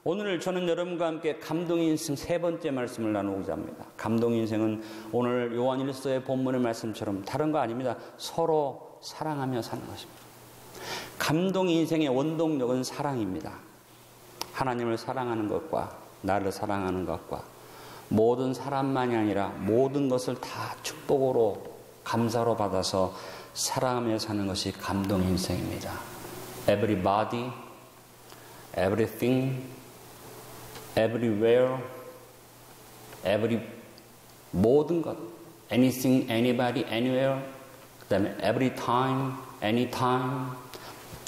오늘 저는 여러분과 함께 감동인생 세 번째 말씀을 나누고자 합니다. 감동인생은 오늘 요한일서의 본문의 말씀처럼 다른 거 아닙니다. 서로 사랑하며 사는 것입니다. 감동인생의 원동력은 사랑입니다. 하나님을 사랑하는 것과 나를 사랑하는 것과 모든 사람만이 아니라 모든 것을 다 축복으로 감사로 받아서 사랑하며 사는 것이 감동인생입니다. Everybody, everything, everywhere, 모든 것, anything, anybody, anywhere, 그 다음에 every time, anytime.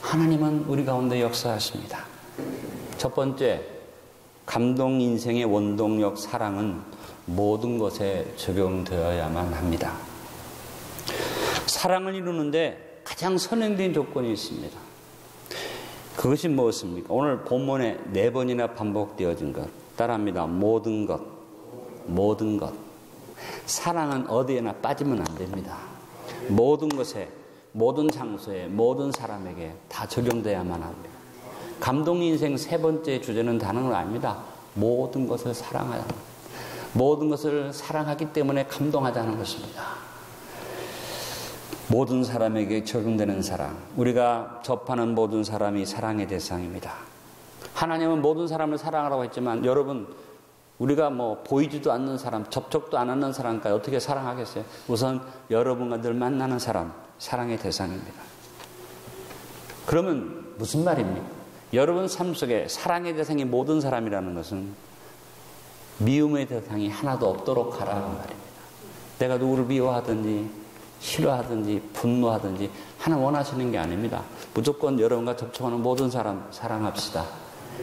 하나님은 우리 가운데 역사하십니다. 첫 번째, 감동 인생의 원동력 사랑은 모든 것에 적용되어야만 합니다. 사랑을 이루는데 가장 선행된 조건이 있습니다. 그것이 무엇입니까? 오늘 본문에 4번이나 반복되어진 것. 따라합니다. 모든 것. 모든 것. 사랑은 어디에나 빠지면 안 됩니다. 모든 것에, 모든 장소에, 모든 사람에게 다 적용돼야만 합니다. 감동인생 세 번째 주제는 다른 건 아닙니다. 모든 것을 사랑하자. 모든 것을 사랑하기 때문에 감동하자는 것입니다. 모든 사람에게 적용되는 사랑. 우리가 접하는 모든 사람이 사랑의 대상입니다. 하나님은 모든 사람을 사랑하라고 했지만 여러분, 우리가 보이지도 않는 사람, 접촉도 안 하는 사람까지 어떻게 사랑하겠어요? 우선 여러분과 늘 만나는 사람, 사랑의 대상입니다. 그러면 무슨 말입니까? 여러분 삶 속에 사랑의 대상이 모든 사람이라는 것은 미움의 대상이 하나도 없도록 하라는 말입니다. 내가 누구를 미워하든지 싫어하든지 분노하든지 하나 원하시는 게 아닙니다. 무조건 여러분과 접촉하는 모든 사람 사랑합시다.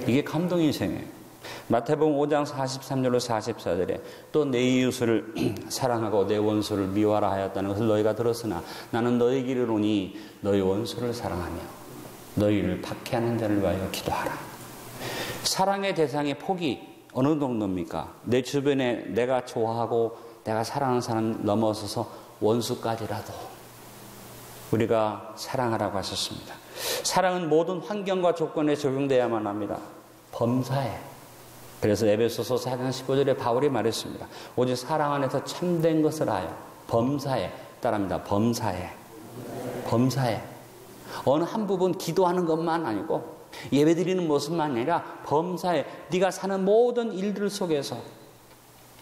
이게 감동인생이에요. 마태복음 5장 43절로 44절에 또 내 이웃을 사랑하고 내 원수를 미워하라 하였다는 것을 너희가 들었으나 나는 너희에게 이르노니 너희 원수를 사랑하며 너희를 박해하는 자를 위하여 기도하라. 사랑의 대상의 폭이 어느 정도입니까? 내 주변에 내가 좋아하고 내가 사랑하는 사람 넘어서서 원수까지라도 우리가 사랑하라고 하셨습니다. 사랑은 모든 환경과 조건에 적용되어야만 합니다. 범사에. 그래서 에베소서 4장 15절에 바울이 말했습니다. 오직 사랑 안에서 참된 것을 하여 범사에. 따라합니다. 범사에. 범사에. 어느 한 부분 기도하는 것만 아니고 예배드리는 모습만 아니라 범사에 네가 사는 모든 일들 속에서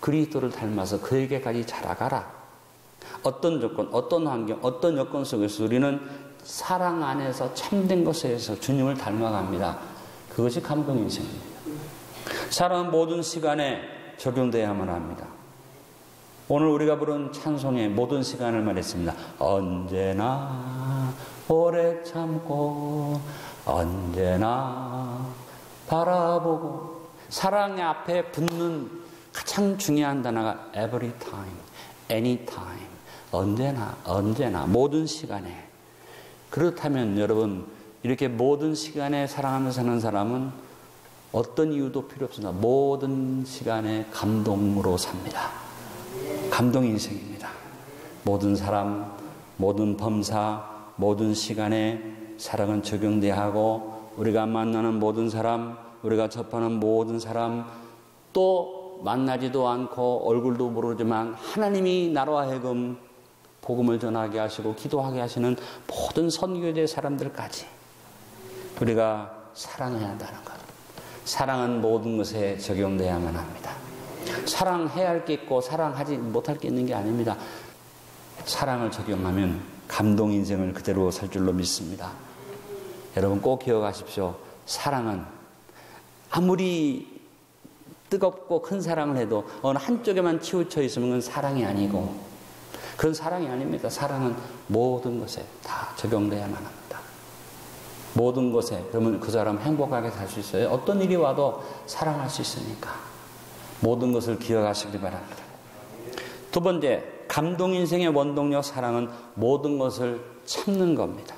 그리스도를 닮아서 그에게까지 자라가라. 어떤 조건, 어떤 환경, 어떤 여건 속에서 우리는 사랑 안에서 참된 것에서 주님을 닮아갑니다. 그것이 감동인생입니다. 사랑은 모든 시간에 적용되어야만 합니다. 오늘 우리가 부른 찬송의 모든 시간을 말했습니다. 언제나 오래 참고 언제나 바라보고. 사랑의 앞에 붙는 가장 중요한 단어가 every time, anytime. 언제나 모든 시간에. 그렇다면 여러분, 이렇게 모든 시간에 사랑하면서 사는 사람은 어떤 이유도 필요 없습니다. 모든 시간에 감동으로 삽니다. 감동 인생입니다. 모든 사람, 모든 범사, 모든 시간에 사랑은 적용돼야 하고 우리가 만나는 모든 사람, 우리가 접하는 모든 사람, 또 만나지도 않고 얼굴도 모르지만 하나님이 나로 하여금 복음을 전하게 하시고 기도하게 하시는 모든 선교제 사람들까지 우리가 사랑해야 한다는 것. 사랑은 모든 것에 적용돼야만 합니다. 사랑해야 할 게 있고 사랑하지 못할 게 있는 게 아닙니다. 사랑을 적용하면 감동 인생을 그대로 살 줄로 믿습니다. 여러분 꼭 기억하십시오. 사랑은 아무리 뜨겁고 큰 사랑을 해도 어느 한쪽에만 치우쳐 있으면 그건 사랑이 아니고 그건 사랑이 아닙니다. 사랑은 모든 것에 다 적용돼야만 합니다. 모든 것에. 그러면 그 사람 행복하게 살 수 있어요. 어떤 일이 와도 사랑할 수 있으니까 모든 것을 기억하시기 바랍니다. 두 번째, 감동인생의 원동력 사랑은 모든 것을 참는 겁니다.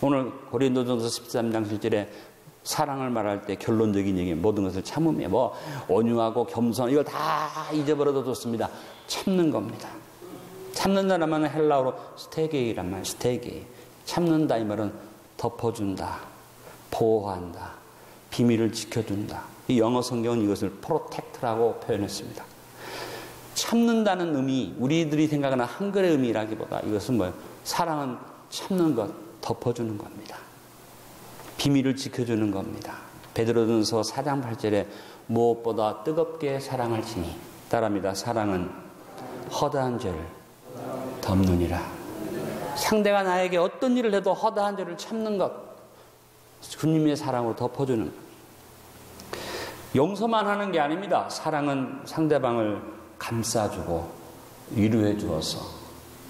오늘 고린도전서 13장 7절에 사랑을 말할 때 결론적인 얘기, 모든 것을 참으며 온유하고 겸손, 이걸 다 잊어버려도 좋습니다. 참는 겁니다. 참는다는 말은 헬라어로 스테게이란 말, 스테게이. 참는다 이 말은 덮어준다, 보호한다, 비밀을 지켜준다. 이 영어 성경은 이것을 protect라고 표현했습니다. 참는다는 의미, 우리들이 생각하는 한글의 의미라기보다 이것은 뭐예요? 사랑은 참는 것, 덮어주는 겁니다. 비밀을 지켜주는 겁니다. 베드로전서 4장 8절에 무엇보다 뜨겁게 사랑할지니 따라합니다. 사랑은 허다한 죄를 덮느니라. 상대가 나에게 어떤 일을 해도 허다한 죄를 참는 것, 주님의 사랑으로 덮어주는 것. 용서만 하는 게 아닙니다. 사랑은 상대방을 감싸주고 위로해 주어서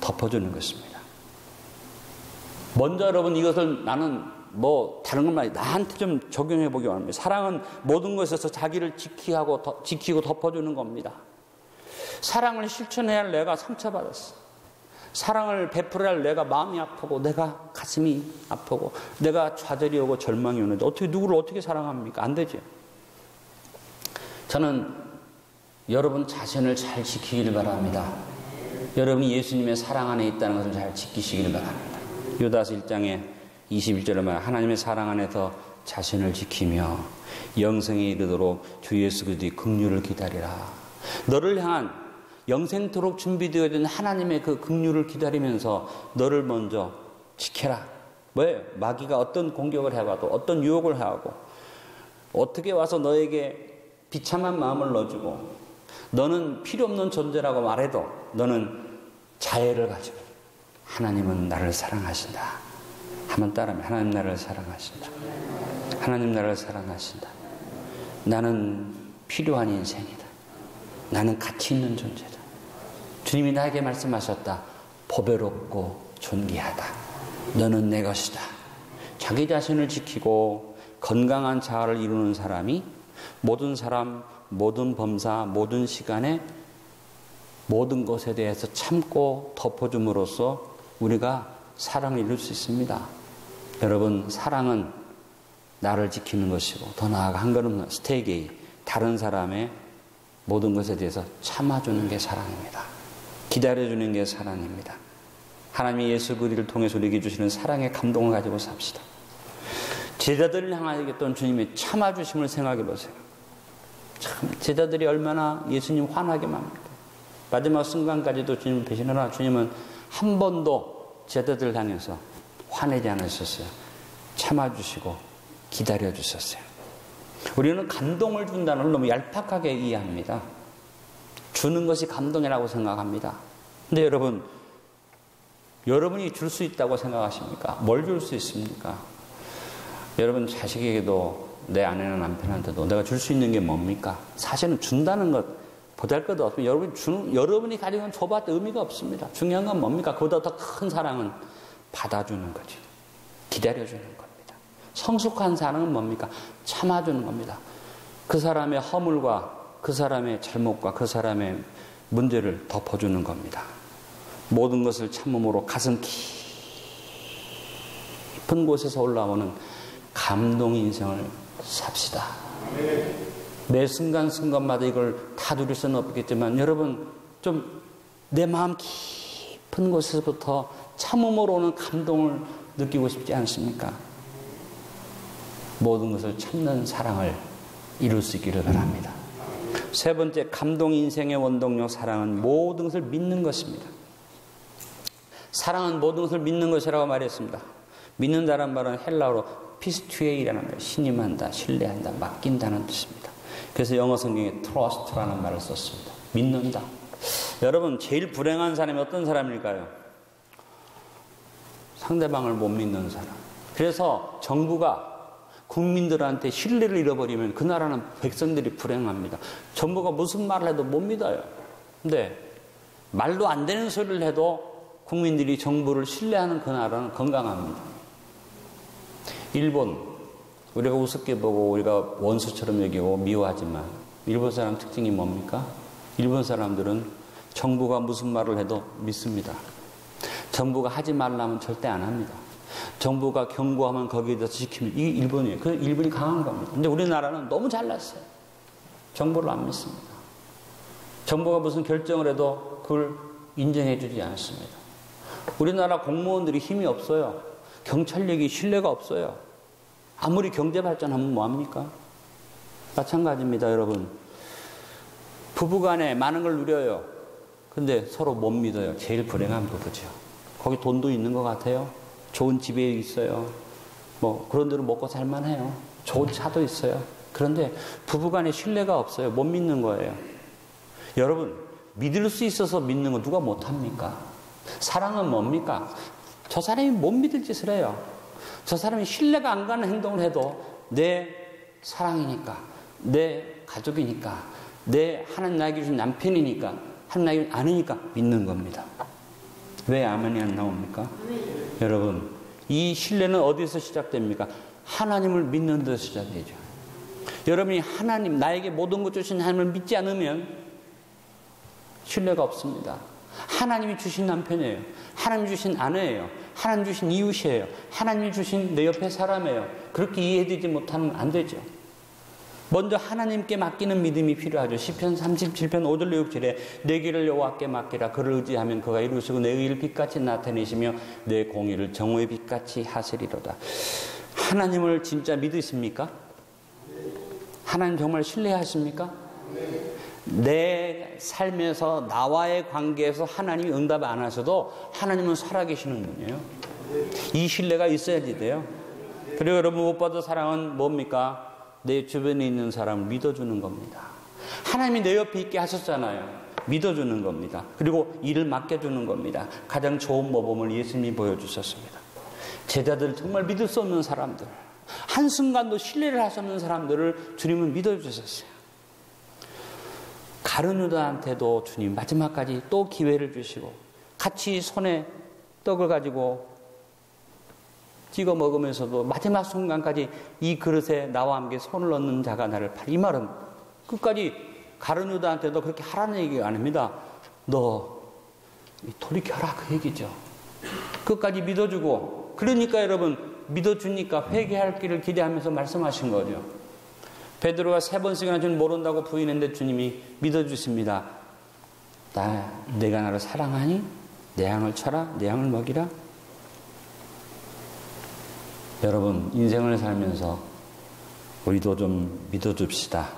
덮어주는 것입니다. 먼저 여러분 이것을 나는 다른 건 말이야. 나한테 좀 적용해 보기 원합니다. 사랑은 모든 것에서 자기를 지키고 덮어주는 겁니다. 사랑을 실천해야 할 내가 상처받았어. 사랑을 베풀어야 할 내가 마음이 아프고 내가 가슴이 아프고 내가 좌절이 오고 절망이 오는데 누구를 어떻게 사랑합니까? 안 되죠. 저는 여러분 자신을 잘 지키기를 바랍니다. 여러분이 예수님의 사랑 안에 있다는 것을 잘 지키시기를 바랍니다. 유다서 1장에 21절에 말하면 하나님의 사랑 안에서 자신을 지키며 영생에 이르도록 주 예수 그리스도의 긍휼을 기다리라. 너를 향한 영생토록 준비되어 있는 하나님의 그 긍휼을 기다리면서 너를 먼저 지켜라. 뭐예요? 마귀가 어떤 공격을 해와도 어떤 유혹을 하고 어떻게 와서 너에게 비참한 마음을 넣어주고 너는 필요 없는 존재라고 말해도 너는 자애를 가지고 하나님은 나를 사랑하신다. 한번 따라하면 하나님 나를 사랑하신다. 하나님 나를 사랑하신다. 나는 필요한 인생이다. 나는 가치 있는 존재다. 주님이 나에게 말씀하셨다. 보배롭고 존귀하다. 너는 내 것이다. 자기 자신을 지키고 건강한 자아를 이루는 사람이 모든 사람, 모든 범사, 모든 시간에 모든 것에 대해서 참고 덮어줌으로써 우리가 사랑을 이룰 수 있습니다. 여러분, 사랑은 나를 지키는 것이고 더 나아가 한 걸음 스테이게이 다른 사람의 모든 것에 대해서 참아주는 게 사랑입니다. 기다려주는 게 사랑입니다. 하나님이 예수 그리스도를 통해서 우리에게 주시는 사랑의 감동을 가지고 삽시다. 제자들을 향하였던 주님의 참아주심을 생각해 보세요. 참 제자들이 얼마나 예수님 화나게 합니까? 마지막 순간까지도 주님을 배신하나 주님은 한 번도 제자들을 향해서 화내지 않으셨어요. 참아주시고 기다려주셨어요. 우리는 감동을 준다는 걸 너무 얄팍하게 이해합니다. 주는 것이 감동이라고 생각합니다. 근데 여러분이 줄 수 있다고 생각하십니까? 뭘 줄 수 있습니까? 여러분 자식에게도 내 아내나 남편한테도 내가 줄 수 있는 게 뭡니까? 사실은 준다는 것 보잘것도 없습니다. 여러분이 가지고 있는 줘봐도 의미가 없습니다. 중요한 건 뭡니까? 그보다 더 큰 사랑은 받아주는 거죠. 기다려주는 겁니다. 성숙한 사랑은 뭡니까? 참아주는 겁니다. 그 사람의 허물과 그 사람의 잘못과 그 사람의 문제를 덮어주는 겁니다. 모든 것을 참음으로 가슴 깊은 곳에서 올라오는 감동 인생을 삽시다. 매 순간순간마다 이걸 다 누릴 수는 없겠지만 여러분 좀 내 마음 깊은 곳에서부터 참음으로 오는 감동을 느끼고 싶지 않습니까? 모든 것을 참는 사랑을 이룰 수 있기를 바랍니다. 세 번째, 감동 인생의 원동력 사랑은 모든 것을 믿는 것입니다. 사랑은 모든 것을 믿는 것이라고 말했습니다. 믿는다는 말은 헬라어로 피스투에이라는 말, 신임한다, 신뢰한다, 맡긴다는 뜻입니다. 그래서 영어 성경에 trust라는 말을 썼습니다. 믿는다. 여러분, 제일 불행한 사람이 어떤 사람일까요? 상대방을 못 믿는 사람. 그래서 정부가 국민들한테 신뢰를 잃어버리면 그 나라는 백성들이 불행합니다. 정부가 무슨 말을 해도 못 믿어요. 근데 말도 안 되는 소리를 해도 국민들이 정부를 신뢰하는 그 나라는 건강합니다. 일본, 우리가 우습게 보고 우리가 원수처럼 여기고 미워하지만 일본 사람 특징이 뭡니까? 일본 사람들은 정부가 무슨 말을 해도 믿습니다. 정부가 하지 말라면 절대 안 합니다. 정부가 경고하면 거기에 대해서 지키면 이게 일본이에요. 그 일본이 강한 겁니다. 근데 우리나라는 너무 잘났어요. 정부를 안 믿습니다. 정부가 무슨 결정을 해도 그걸 인정해 주지 않습니다. 우리나라 공무원들이 힘이 없어요. 경찰력이 신뢰가 없어요. 아무리 경제 발전하면 뭐합니까? 마찬가지입니다, 여러분. 부부간에 많은 걸 누려요. 근데 서로 못 믿어요. 제일 불행한 부부죠. 거기 돈도 있는 것 같아요. 좋은 집에 있어요. 뭐 그런 대로 먹고 살만해요. 좋은 차도 있어요. 그런데 부부간에 신뢰가 없어요. 못 믿는 거예요. 여러분, 믿을 수 있어서 믿는 거 누가 못합니까? 사랑은 뭡니까? 저 사람이 못 믿을 짓을 해요. 저 사람이 신뢰가 안 가는 행동을 해도 내 사랑이니까, 내 가족이니까, 내 하나님 나에게 주신 남편이니까, 하나님 나에게 주신 아내니까 믿는 겁니다. 왜 아멘이 안 나옵니까? 여러분, 이 신뢰는 어디서 시작됩니까? 하나님을 믿는 데서 시작되죠. 여러분이 하나님, 나에게 모든 것 주신 하나님을 믿지 않으면 신뢰가 없습니다. 하나님이 주신 남편이에요. 하나님이 주신 아내예요. 하나님이 주신 이웃이에요. 하나님이 주신 내 옆에 사람이에요. 그렇게 이해되지 못하면 안 되죠. 먼저 하나님께 맡기는 믿음이 필요하죠. 시편 37편 5절 6절에 내 길을 여호와께 맡기라. 그를 의지하면 그가 이루시고 내 의를 빛같이 나타내시며 내 공의를 정오의 빛같이 하시리로다. 하나님을 진짜 믿으십니까? 하나님 정말 신뢰하십니까? 내 삶에서 나와의 관계에서 하나님이 응답 안 하셔도 하나님은 살아계시는 분이에요. 이 신뢰가 있어야지 돼요. 그리고 여러분, 무엇보다 사랑은 뭡니까? 내 주변에 있는 사람을 믿어주는 겁니다. 하나님이 내 옆에 있게 하셨잖아요. 믿어주는 겁니다. 그리고 일을 맡겨주는 겁니다. 가장 좋은 모범을 예수님이 보여주셨습니다. 제자들, 정말 믿을 수 없는 사람들, 한순간도 신뢰를 할 수 없는 사람들을 주님은 믿어주셨어요. 가룟 유다한테도 주님 마지막까지 또 기회를 주시고 같이 손에 떡을 가지고 찍어 먹으면서도 마지막 순간까지 이 그릇에 나와 함께 손을 넣는 자가 나를 팔. 이 말은 끝까지 가룟 유다한테도 그렇게 하라는 얘기가 아닙니다. 너 돌이켜라, 그 얘기죠. 끝까지 믿어주고, 그러니까 여러분, 믿어주니까 회개할 길을 기대하면서 말씀하신 거죠. 베드로가 3번씩이나 주님 모른다고 부인했는데 주님이 믿어주십니다. 내가 나를 사랑하니? 내 양을 쳐라, 내 양을 먹이라. 여러분, 인생을 살면서 우리도 좀 믿어줍시다.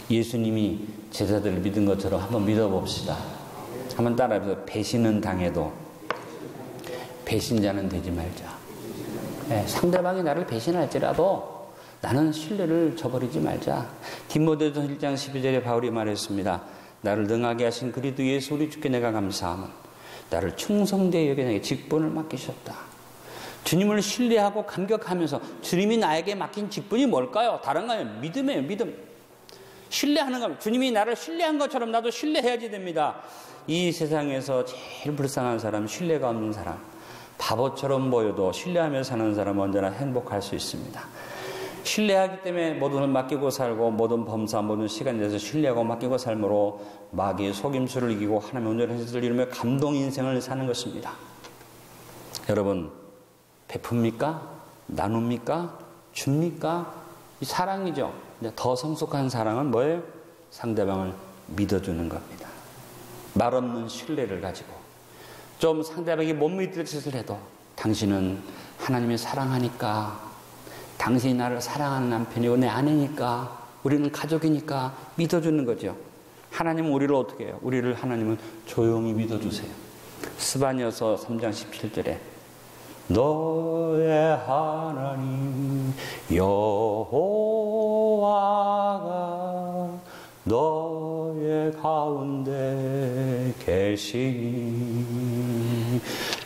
예수님이 제자들을 믿은 것처럼 한번 믿어봅시다. 한번 따라해보세요. 배신은 당해도 배신자는 되지 말자. 네, 상대방이 나를 배신할지라도 나는 신뢰를 저버리지 말자. 디모데전서 1장 12절에 바울이 말했습니다. 나를 능하게 하신 그리스도 예수 우리 주께 내가 감사함은 나를 충성되게 여겨 내게 직분을 맡기셨다. 주님을 신뢰하고 감격하면서 주님이 나에게 맡긴 직분이 뭘까요? 다른 거 아니에요. 믿음이에요. 믿음. 신뢰하는 겁니다. 주님이 나를 신뢰한 것처럼 나도 신뢰해야지 됩니다. 이 세상에서 제일 불쌍한 사람, 신뢰가 없는 사람, 바보처럼 보여도 신뢰하며 사는 사람은 언제나 행복할 수 있습니다. 신뢰하기 때문에 모든 걸 맡기고 살고, 모든 범사, 모든 시간에 대해서 신뢰하고 맡기고 삶으로 마귀의 속임수를 이기고 하나님의 온전한 뜻을 이루며 감동 인생을 사는 것입니다. 여러분, 베풉니까? 나눕니까? 줍니까? 이 사랑이죠. 더 성숙한 사랑은 뭐예요? 상대방을 믿어주는 겁니다. 말없는 신뢰를 가지고 좀 상대방이 못 믿을 짓을 해도 당신은 하나님이 사랑하니까, 당신이 나를 사랑하는 남편이고 내 아내니까, 우리는 가족이니까 믿어주는 거죠. 하나님은 우리를 어떻게 해요? 우리를 하나님은 조용히 믿어주세요. 스바냐서 3장 17절에 너의 하나님 여호와가 너의 가운데 계시니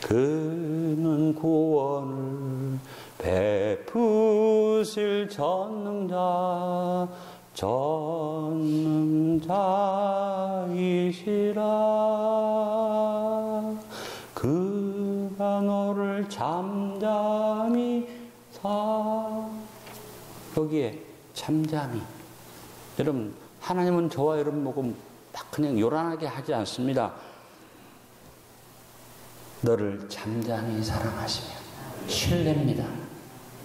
그는 구원을 베푸실 전능자이시라. 그가 너를 잠잠히 여기에 잠잠히. 여러분, 하나님은 저와 여러분 보고 막 그냥 요란하게 하지 않습니다. 너를 잠잠히 사랑하시며 신뢰입니다.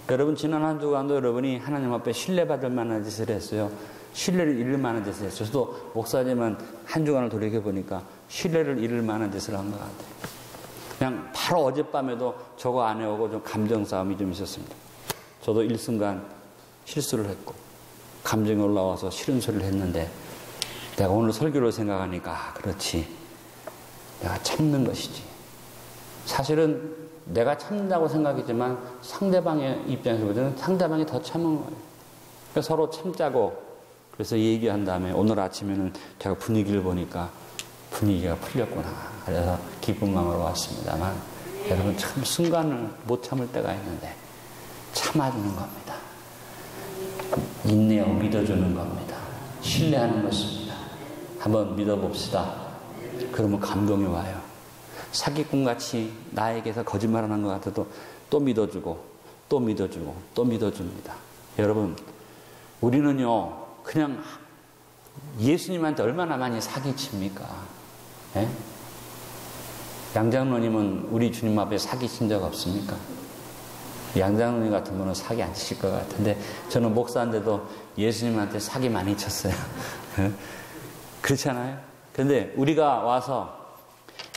여러분, 지난 한 주간도 여러분이 하나님 앞에 신뢰받을 만한 짓을 했어요. 신뢰를 잃을 만한 짓을 했어요. 저도 목사지만 한 주간을 돌이켜보니까 신뢰를 잃을 만한 짓을 한 것 같아요. 그냥 바로 어젯밤에도 저거 안 해오고 좀 감정 싸움이 좀 있었습니다. 저도 일순간 실수를 했고 감정이 올라와서 싫은 소리를 했는데 내가 오늘 설교를 생각하니까 그렇지. 내가 참는 것이지. 사실은 내가 참는다고 생각했지만 상대방의 입장에서 보면 상대방이 더 참은 거예요. 그러니까 서로 참자고 그래서 얘기한 다음에 오늘 아침에는 제가 분위기를 보니까 분위기가 풀렸구나. 그래서 기쁜 마음으로 왔습니다만 여러분 참 순간을 못 참을 때가 있는데 참아주는 겁니다. 인내하고 믿어주는 겁니다. 신뢰하는 것입니다. 한번 믿어봅시다. 그러면 감동이 와요. 사기꾼같이 나에게서 거짓말하는 것 같아도 또 믿어주고 또 믿어주고 또 믿어줍니다. 여러분 우리는요 그냥 예수님한테 얼마나 많이 사기칩니까? 예? 양장로님은 우리 주님 앞에 사기친 적 없습니까? 양장로님 같은 분은 사기 안 치실 것 같은데 저는 목사인데도 예수님한테 사기 많이 쳤어요. 그렇잖아요? 근데 우리가 와서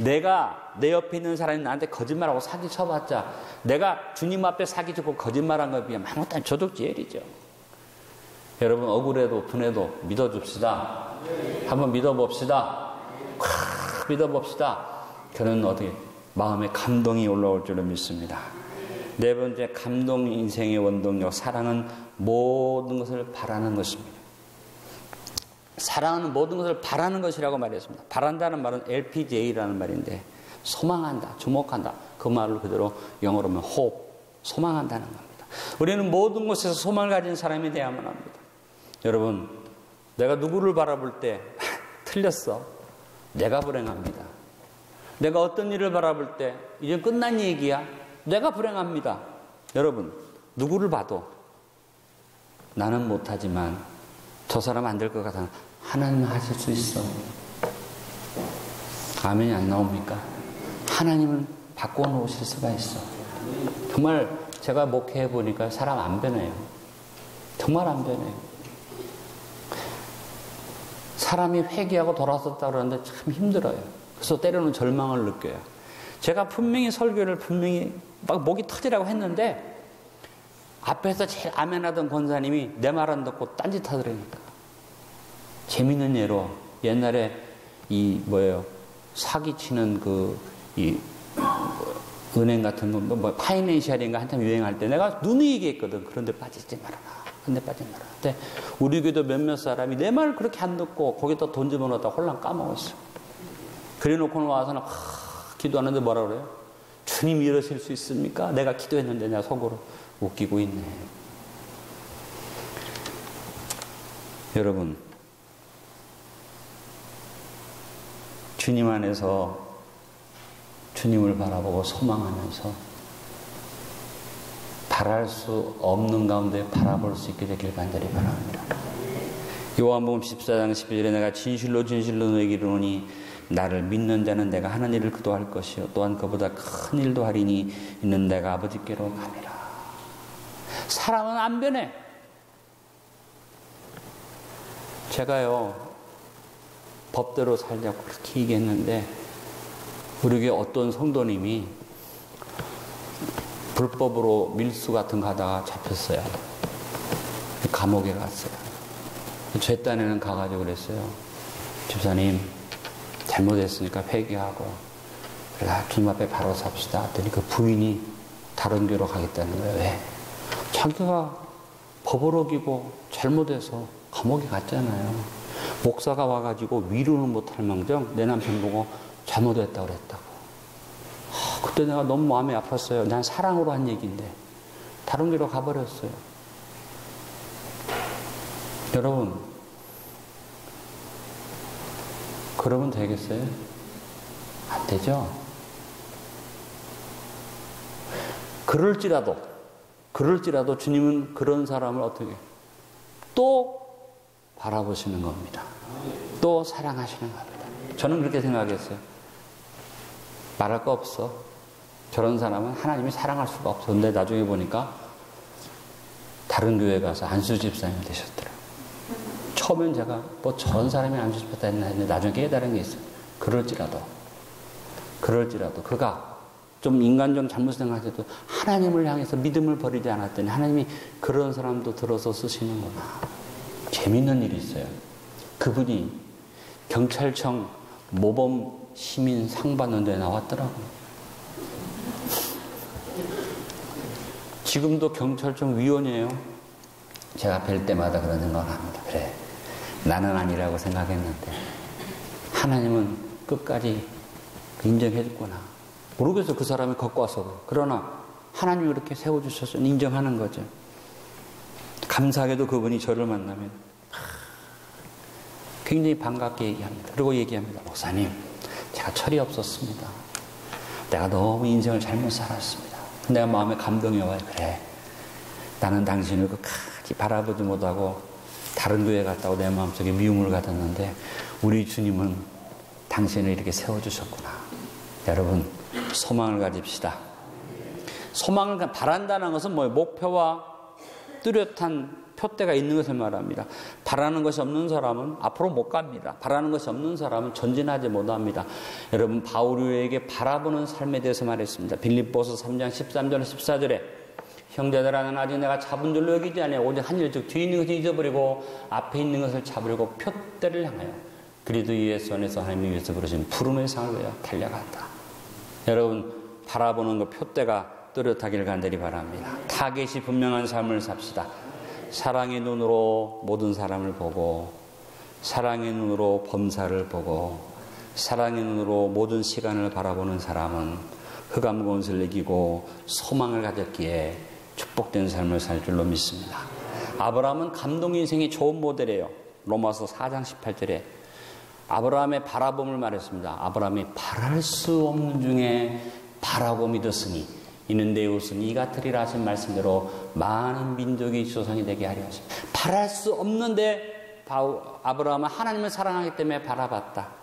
내가 내 옆에 있는 사람이 나한테 거짓말하고 사기 쳐봤자 내가 주님 앞에 사기 치고 거짓말한 것에 비하면 아무것도 조족지엘이죠. 여러분 억울해도 분해도 믿어줍시다. 한번 믿어봅시다. 믿어봅시다. 저는 어떻게 마음에 감동이 올라올 줄을 믿습니다. 네 번째 감동 인생의 원동력 사랑은 모든 것을 바라는 것입니다. 사랑하는 모든 것을 바라는 것이라고 말했습니다. 바란다는 말은 LPJ라는 말인데 소망한다, 주목한다. 그 말을 그대로 영어로 하면 hope, 소망한다는 겁니다. 우리는 모든 곳에서 소망을 가진 사람이 되어야만 합니다. 여러분, 내가 누구를 바라볼 때 틀렸어. 내가 불행합니다. 내가 어떤 일을 바라볼 때 이제 끝난 얘기야. 내가 불행합니다. 여러분, 누구를 봐도 나는 못하지만 저 사람 안 될 것 같아. 하나님은 하실 수 있어. 아멘이 안 나옵니까? 하나님은 바꿔 놓으실 수가 있어. 정말 제가 목회해 보니까 사람 안 변해요. 정말 안 변해요. 사람이 회개하고 돌아섰다 그러는데 참 힘들어요. 그래서 때로는 절망을 느껴요. 제가 분명히 설교를 분명히 막 목이 터지라고 했는데 앞에서 제일 아멘하던 권사님이 내 말 안 듣고 딴짓하더라니까. 재밌는 예로 옛날에 사기치는 은행 같은 거 파이낸셜인가 한참 유행할 때 내가 눈이 얘기했거든. 그런데 빠지지 말아라. 근데 빠지지 말아라. 근데 우리 교도 몇몇 사람이 내 말을 그렇게 안 듣고 거기다 돈 집어넣었다 홀랑 까먹었어. 그래 놓고는 와서는 기도하는데 뭐라 그래요? 주님 이러실 수 있습니까? 내가 기도했는데 내가 속으로 웃기고 있네. 여러분, 주님 안에서 주님을 바라보고 소망하면서 바랄 수 없는 가운데 바라볼 수 있게 되길 간절히 바랍니다. 요한복음 14장 12절에 내가 진실로 진실로 너에게 이르노니 나를 믿는 자는 내가 하는 일을 그도 할 것이요 또한 그보다 큰 일도 하리니 이는 내가 아버지께로 가니라. 사람은 안 변해. 제가요 법대로 살자고 그렇게 얘기했는데 우리 교회 어떤 성도님이 불법으로 밀수 같은 거 하다가 잡혔어요. 감옥에 갔어요. 제 딴에는 가가지고 그랬어요. 집사님 잘못했으니까 회개하고 그래가 주님 앞에 바로 삽시다. 했더니 그 부인이 다른 교로 가겠다는 거예요. 왜? 자기가 법을 어기고 잘못해서 감옥에 갔잖아요. 목사가 와가지고 위로는 못할 망정 내 남편 보고 잘못했다고 그랬다고. 그때 내가 너무 마음이 아팠어요. 난 사랑으로 한 얘기인데 다른 길로 가버렸어요. 여러분, 그러면 되겠어요? 안 되죠? 그럴지라도 주님은 그런 사람을 어떻게 또 바라보시는 겁니다. 또 사랑하시는 겁니다. 저는 그렇게 생각했어요. 말할 거 없어. 저런 사람은 하나님이 사랑할 수가 없어. 근데 나중에 보니까 다른 교회 가서 안수 집사님 되셨더라고요. 처음엔 제가 뭐 저런 사람이 안수 집사 했나 했는데 나중에 깨달은 게 있어요. 그럴지라도 그가 좀 인간적 잘못 생각해도 하나님을 향해서 믿음을 버리지 않았더니 하나님이 그런 사람도 들어서 쓰시는구나. 재밌는 일이 있어요. 그분이 경찰청 모범 시민 상 받는 데 나왔더라고요. 지금도 경찰청 위원이에요. 제가 뵐 때마다 그런 생각을 합니다. 그래, 나는 아니라고 생각했는데 하나님은 끝까지 인정해줬구나. 모르겠어요. 그 사람이 갖고 와서. 그러나 하나님이 이렇게 세워주셔서 인정하는 거죠. 감사하게도 그분이 저를 만나면 굉장히 반갑게 얘기합니다. 그리고 얘기합니다. 목사님, 제가 철이 없었습니다. 내가 너무 인생을 잘못 살았습니다. 내가 마음에 감동이 와요. 그래, 나는 당신을 끝까지 바라보지 못하고 다른 교회 갔다고 내 마음속에 미움을 가졌는데 우리 주님은 당신을 이렇게 세워주셨구나. 여러분, 소망을 가집시다. 소망을 바란다는 것은 뭐예요? 목표와 뚜렷한 표대가 있는 것을 말합니다. 바라는 것이 없는 사람은 앞으로 못 갑니다. 바라는 것이 없는 사람은 전진하지 못합니다. 여러분, 바울에게 바라보는 삶에 대해서 말했습니다. 빌립보서 3장 13절 14절에 형제들아, 나는 아직 내가 잡은 줄로 여기지 아니하고 오직 한 일, 즉 뒤에 있는 것을 잊어버리고 앞에 있는 것을 잡으려고 표대를 향하여 그리스도 예수 안에서 하나님이 위해서 부르신 부름의 상을 위하여 달려간다. 여러분, 바라보는 것 표대가 뚜렷하길 간절히 바랍니다. 타겟이 분명한 삶을 삽시다. 사랑의 눈으로 모든 사람을 보고, 사랑의 눈으로 범사를 보고, 사랑의 눈으로 모든 시간을 바라보는 사람은 흑암 무거운 것을 이기고 소망을 가졌기에 축복된 삶을 살 줄로 믿습니다. 아브라함은 감동 인생의 좋은 모델이에요. 로마서 4장 18절에 아브라함의 바라봄을 말했습니다. 아브라함이 바랄 수 없는 중에 바라고 믿었으니 이는 내 웃은 이 같으리라 하신 말씀대로 많은 민족이 조상이 되게 하려 하십니다. 바랄 수 없는데 아브라함은 하나님을 사랑하기 때문에 바라봤다.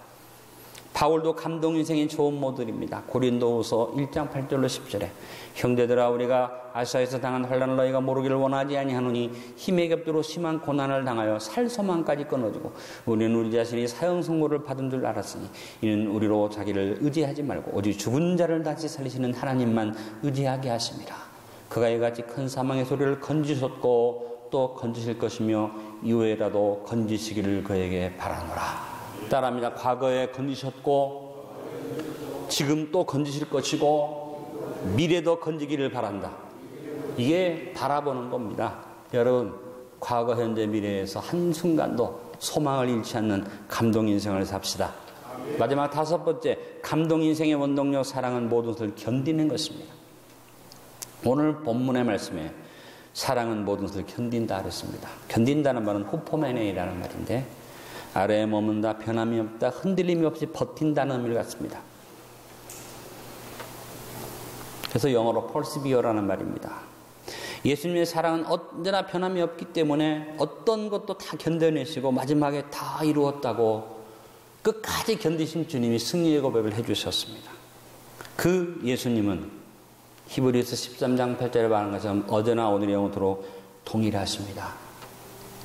바울도 감동 인생의 좋은 모델입니다. 고린도후서 1장 8절로 10절에 형제들아, 우리가 아시아에서 당한 환난을 너희가 모르기를 원하지 아니하노니 힘의 겹도로 심한 고난을 당하여 살 소망까지 끊어지고 우리는 우리 자신이 사형 선고를 받은 줄 알았으니 이는 우리로 자기를 의지하지 말고 오직 죽은 자를 다시 살리시는 하나님만 의지하게 하심이라. 그가 이같이 큰 사망의 소리를 건지셨고 또 건지실 것이며 이후에라도 건지시기를 그에게 바라노라. 따라합니다. 과거에 건지셨고 지금 또 건지실 것이고 미래도 건지기를 바란다. 이게 바라보는 겁니다. 여러분, 과거, 현재, 미래에서 한순간도 소망을 잃지 않는 감동 인생을 삽시다. 마지막 5번째, 감동 인생의 원동력, 사랑은 모든 것을 견디는 것입니다. 오늘 본문의 말씀에 사랑은 모든 것을 견딘다 그랬습니다. 견딘다는 말은 후포메네이라는 말인데 아래에 머문다, 변함이 없다, 흔들림이 없이 버틴다는 의미를 갖습니다. 그래서 영어로 persevere라는 말입니다. 예수님의 사랑은 언제나 변함이 없기 때문에 어떤 것도 다 견뎌내시고 마지막에 다 이루었다고 끝까지 견디신 주님이 승리의 고백을 해주셨습니다. 그 예수님은 히브리서 13장 8절에 말하는 것처럼 어제나 오늘 영원토록 동일하십니다.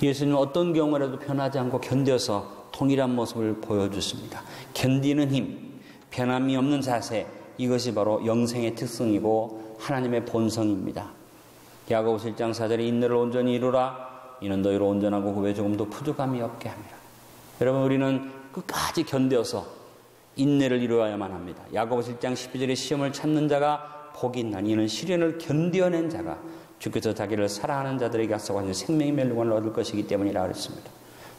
예수님은 어떤 경우라도 변하지 않고 견뎌서 동일한 모습을 보여주십니다. 견디는 힘, 변함이 없는 자세, 이것이 바로 영생의 특성이고 하나님의 본성입니다. 야고보서 1장 4절에 인내를 온전히 이루라. 이는 너희로 온전하고 그 외에 조금도 부족함이 없게 합니다. 여러분, 우리는 끝까지 견뎌서 인내를 이루어야만 합니다. 야고보서 1장 12절에 시험을 참는 자가 복이 있나니 이는 시련을 견뎌낸 자가 주께서 자기를 사랑하는 자들에게 약속하신 생명의 멸류관을 얻을 것이기 때문이라 그랬습니다.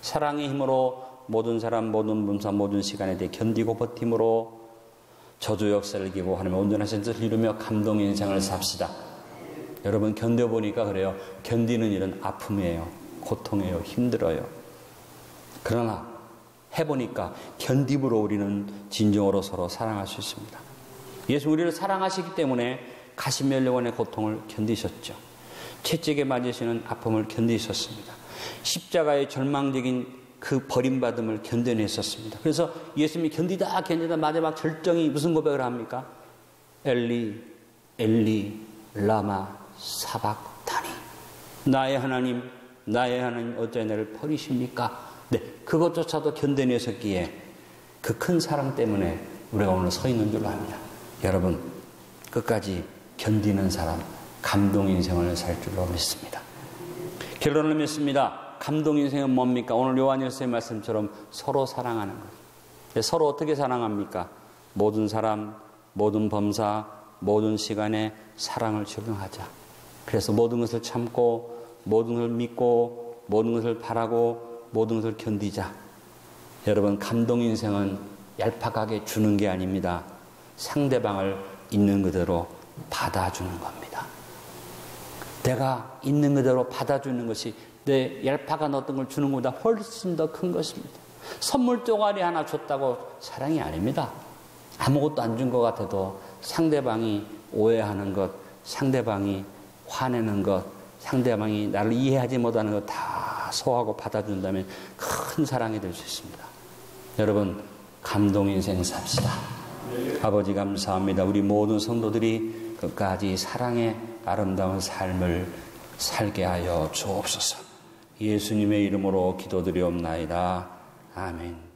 사랑의 힘으로 모든 사람, 모든 분사, 모든 시간에 대해 견디고 버팀으로 저주 역사를 이기고 하나님의 온전하신 뜻을 이루며 감동의 인생을 삽시다. 여러분, 견뎌보니까 그래요. 견디는 일은 아픔이에요. 고통이에요. 힘들어요. 그러나 해보니까 견딤으로 우리는 진정으로 서로 사랑할 수 있습니다. 예수 우리를 사랑하시기 때문에 가시멸류관의 고통을 견디셨죠. 채찍에 맞으시는 아픔을 견디셨습니다. 십자가의 절망적인 그 버림받음을 견뎌냈었습니다. 그래서 예수님이 견디다 마지막 절정이 무슨 고백을 합니까? 엘리 엘리 라마 사박다니, 나의 하나님 어찌 나를 버리십니까? 네, 그것조차도 견뎌내셨기에 그 큰 사랑 때문에 우리가 오늘 서 있는 줄로 압니다. 여러분, 끝까지 견디는 사람, 감동 인생을 살 줄로 믿습니다. 결론을 맺습니다. 감동 인생은 뭡니까? 오늘 요한일서의 말씀처럼 서로 사랑하는 거예요. 서로 어떻게 사랑합니까? 모든 사람, 모든 범사, 모든 시간에 사랑을 적용하자. 그래서 모든 것을 참고, 모든 것을 믿고, 모든 것을 바라고, 모든 것을 견디자. 여러분, 감동 인생은 얄팍하게 주는 게 아닙니다. 상대방을 있는 그대로 받아주는 겁니다. 내가 있는 그대로 받아주는 것이 내 얄팍한 어떤 걸 주는 것보다 훨씬 더 큰 것입니다. 선물 쪼가리 하나 줬다고 사랑이 아닙니다. 아무것도 안 준 것 같아도 상대방이 오해하는 것, 상대방이 화내는 것, 상대방이 나를 이해하지 못하는 것 다 소화하고 받아준다면 큰 사랑이 될 수 있습니다. 여러분, 감동 인생 삽시다. 아버지 감사합니다. 우리 모든 성도들이 끝까지 사랑의 아름다운 삶을 살게 하여 주옵소서. 예수님의 이름으로 기도드리옵나이다. 아멘.